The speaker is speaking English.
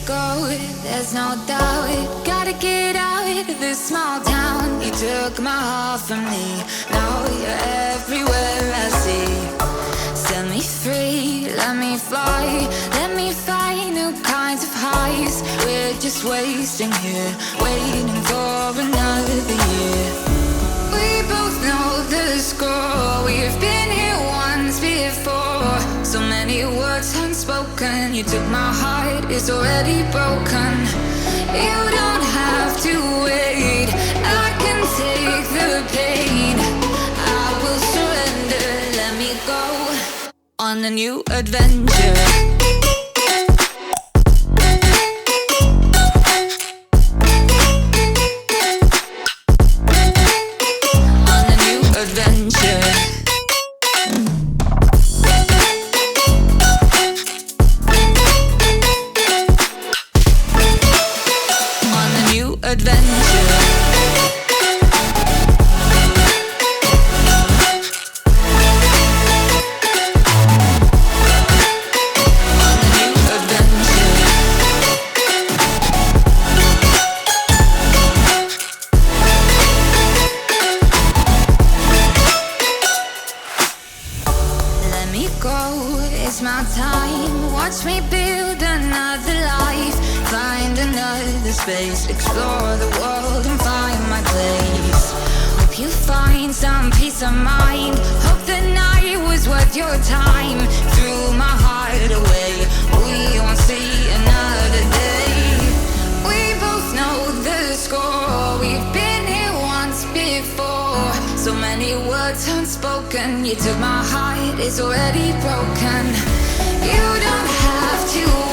go, there's no doubt. Gotta get out of this small town. You took my heart from me, now you're everywhere I see. Set me free, let me fly, let me find new kinds of highs. We're just wasting here, waiting for another year. We both know the score, we've been here once before. So many words unspoken, you took my heart, it's already broken. You don't have to wait, I can take the pain. I will surrender, let me go on a new adventure. Explore the world and find my place. Hope you find some peace of mind. Hope the night was worth your time. Threw my heart away, we won't see another day. We both know the score, we've been here once before. So many words unspoken, you took my heart, it's already broken. You don't have to